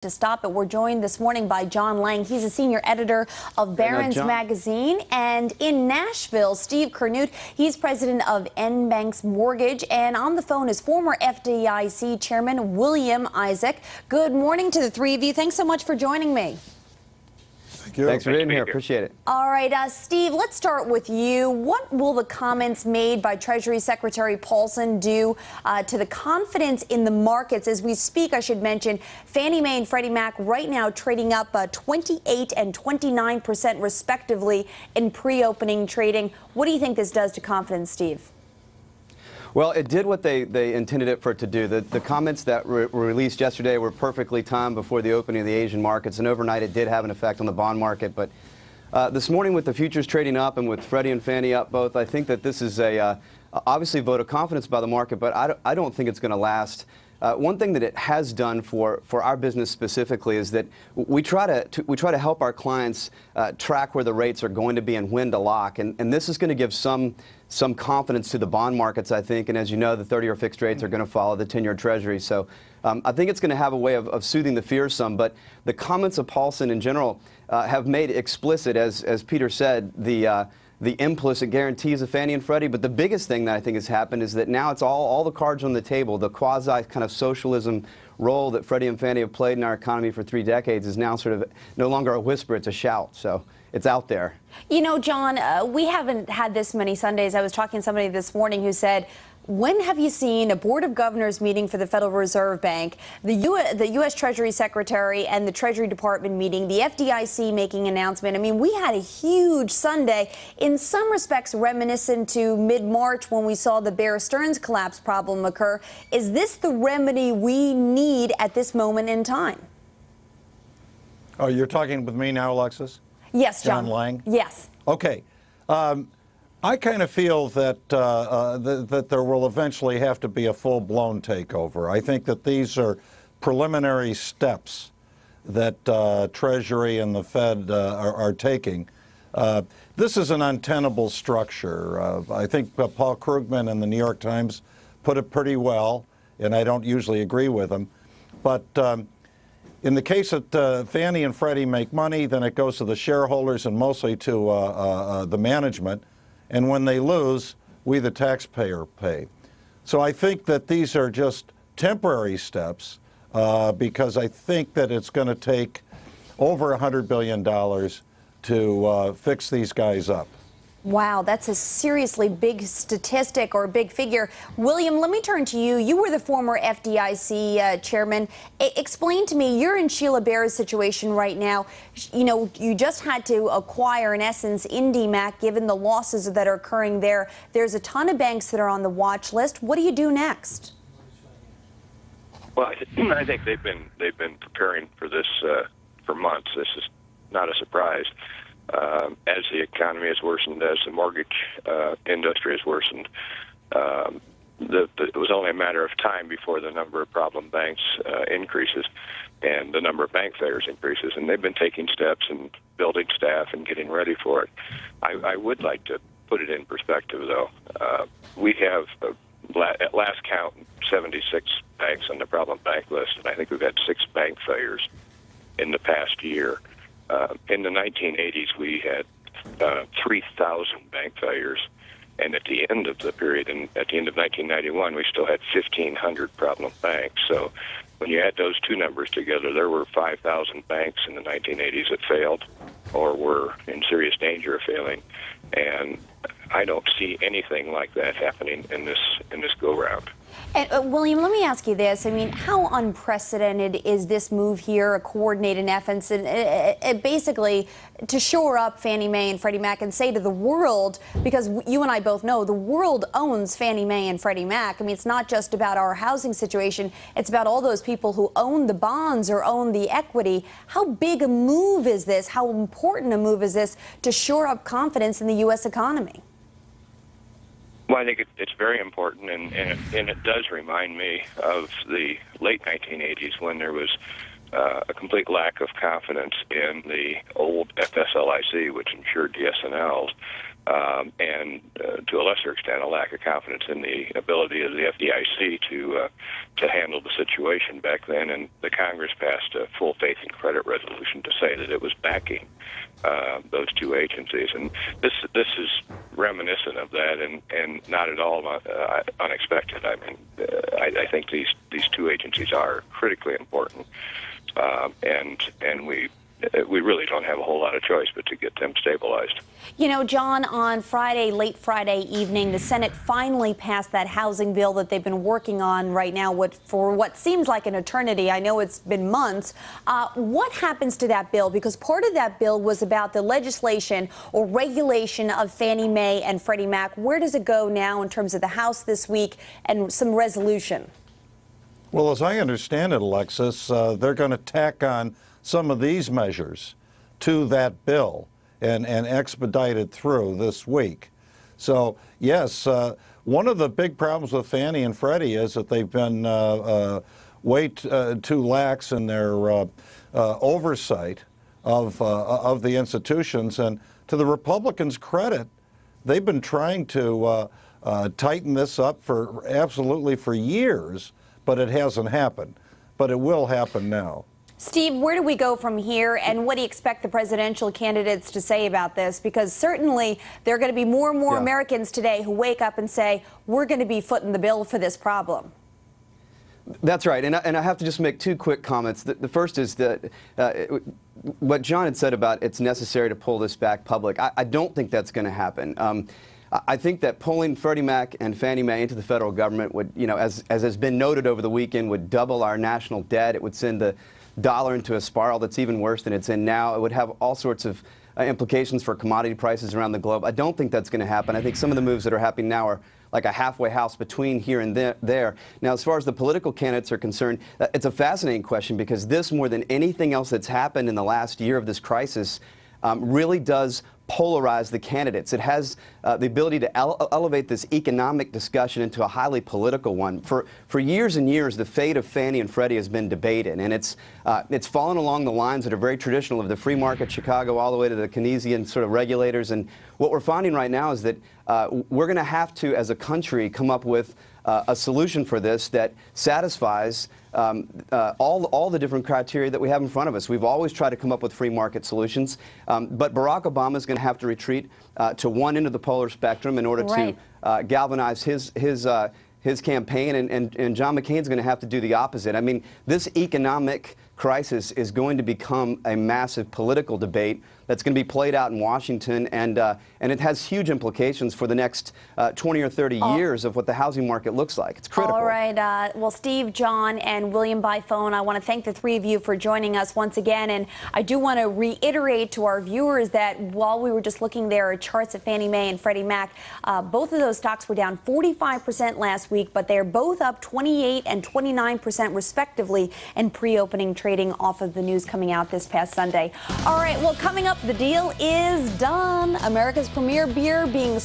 To stop it. We're joined this morning by John Lang. He's a senior editor of Barron's Magazine. And in Nashville, Steve Curnutte, he's president of NBank's Mortgage. And on the phone is former FDIC chairman William Isaac. Good morning to the three of you. Thanks so much for joining me. Thank you. Thanks for being here. Appreciate it. All right, Steve, let's start with you. What will the comments made by Treasury Secretary Paulson do to the confidence in the markets? As we speak, I should mention, Fannie Mae and Freddie Mac right now trading up 28 and 29% respectively in pre-opening trading. What do you think this does to confidence, Steve? Well, it did what they intended it for it to do. The comments that were released yesterday were perfectly timed before the opening of the Asian markets, and overnight it did have an effect on the bond market. But this morning, with the futures trading up and with Freddie and Fannie up both, I think that this is obviously a vote of confidence by the market, but I don't think it's going to last. One thing that it has done for our business specifically is that we try to help our clients track where the rates are going to be and when to lock, and this is going to give some confidence to the bond markets, I think. And as you know, the 30-year fixed rates are going to follow the 10-year Treasury. So I think it's going to have a way of soothing the fears some. But the comments of Paulson in general have made explicit, as Peter said, the implicit guarantees of Fannie and Freddie. But the biggest thing that I think has happened is that now it's all the cards on the table. The quasi kind of socialism role that Freddie and Fannie have played in our economy for 3 decades is now sort of no longer a whisper, it's a shout. So it's out there. You know, John, we haven't had this many Sundays. I was talking to somebody this morning who said, when have you seen a Board of Governors meeting for the Federal Reserve Bank, the U.S. Treasury Secretary and the Treasury Department meeting, the FDIC making an announcement? I mean, we had a huge Sunday, in some respects reminiscent to mid-March when we saw the Bear Stearns collapse problem occur. Is this the remedy we need at this moment in time? Oh, you're talking with me now, Alexis? Yes, John. John Lang? Yes. Okay. I kind of feel that that there will eventually have to be a full-blown takeover. I think that these are preliminary steps that Treasury and the Fed are taking. This is an untenable structure. I think Paul Krugman in the New York Times put it pretty well, and I don't usually agree with him. But in the case that Fannie and Freddie make money, then it goes to the shareholders and mostly to the management. And when they lose, we, the taxpayer, pay. So I think that these are just temporary steps because I think that it's going to take over $100 billion to fix these guys up. Wow, that's a seriously big statistic or big figure. William, let me turn to you. You were the former FDIC chairman. Explain to me, you're in Sheila Bair's situation right now. You know, you just had to acquire, in essence, IndyMac, given the losses that are occurring there. There's a ton of banks that are on the watch list. What do you do next? Well, I think they've been preparing for this for months. This is not a surprise. As the economy has worsened, as the mortgage industry has worsened, it was only a matter of time before the number of problem banks increases and the number of bank failures increases. And they've been taking steps and building staff and getting ready for it. I would like to put it in perspective, though. We have, at last count, 76 banks on the problem bank list, and I think we've had 6 bank failures in the past year. In the 1980s, we had 3,000 bank failures, and at the end of the period, at the end of 1991, we still had 1,500 problem banks. So when you add those two numbers together, there were 5,000 banks in the 1980s that failed or were in serious danger of failing, and I don't see anything like that happening in this go-round. And, William, let me ask you this. I mean, how unprecedented is this move here, a coordinated effort, and basically to shore up Fannie Mae and Freddie Mac and say to the world, because you and I both know the world owns Fannie Mae and Freddie Mac. I mean, it's not just about our housing situation. It's about all those people who own the bonds or own the equity. How big a move is this? How important a move is this to shore up confidence in the U.S. economy? Well, I think it's very important, and it does remind me of the late 1980s when there was a complete lack of confidence in the old FSLIC, which insured the S&Ls, and to a lesser extent, a lack of confidence in the ability of the FDIC to handle the situation back then. And the Congress passed a full faith and credit resolution to say that it was backing those two agencies, and this is reminiscent of that, and not at all unexpected. I mean, I think these two agencies are critically important, and we really don't have a whole lot of choice but to get them stabilized. You know, John, on Friday, late Friday evening, the Senate finally passed that housing bill that they've been working on right now for what seems like an eternity. I know it's been months. What happens to that bill? Because part of that bill was about the legislation or regulation of Fannie Mae and Freddie Mac. Where does it go now in terms of the House this week and some resolution? Well, as I understand it, Alexis, they're going to tack on some of these measures to that bill and expedite it through this week. So, yes, one of the big problems with Fannie and Freddie is that they've been way too lax in their oversight of the institutions. And to the Republicans' credit, they've been trying to tighten this up absolutely for years, but it hasn't happened. But it will happen now. Steve, where do we go from here, and what do you expect the presidential candidates to say about this? Because certainly there are going to be more and more Americans today who wake up and say, we're going to be footing the bill for this problem. That's right, and I have to just make two quick comments. The first is that what John had said about it's necessary to pull this back public. I don't think that's going to happen. I think that pulling Freddie Mac and Fannie Mae into the federal government would, you know, as has been noted over the weekend, would double our national debt. It would send the dollar into a spiral that's even worse than it's in now. It would have all sorts of implications for commodity prices around the globe. I don't think that's going to happen. I think some of the moves that are happening now are like a halfway house between here and there. Now, as far as the political candidates are concerned, it's a fascinating question, because this, more than anything else that's happened in the last year of this crisis, really does polarize the candidates. It has the ability to elevate this economic discussion into a highly political one. For years and years, the fate of Fannie and Freddie has been debated, and it's fallen along the lines that are very traditional of the free market Chicago all the way to the Keynesian sort of regulators. And what we're finding right now is that we're going to have to, as a country, come up with a solution for this that satisfies all the different criteria that we have in front of us. We've always tried to come up with free market solutions, but Barack Obama is going to have to retreat to one end of the polar spectrum in order to galvanize his campaign, and John McCain's going to have to do the opposite. I mean, this economic crisis is going to become a massive political debate that's going to be played out in Washington, and it has huge implications for the next 20 or 30 years of what the housing market looks like. It's critical. All right. Well, Steve, John, and William by phone, I want to thank the three of you for joining us once again. And I do want to reiterate to our viewers that while we were just looking there at charts of Fannie Mae and Freddie Mac, both of those stocks were down 45% last week, but they're both up 28% and 29% respectively in pre-opening trading off of the news coming out this past Sunday. All right. Well, coming up, the deal is done. America's premier beer being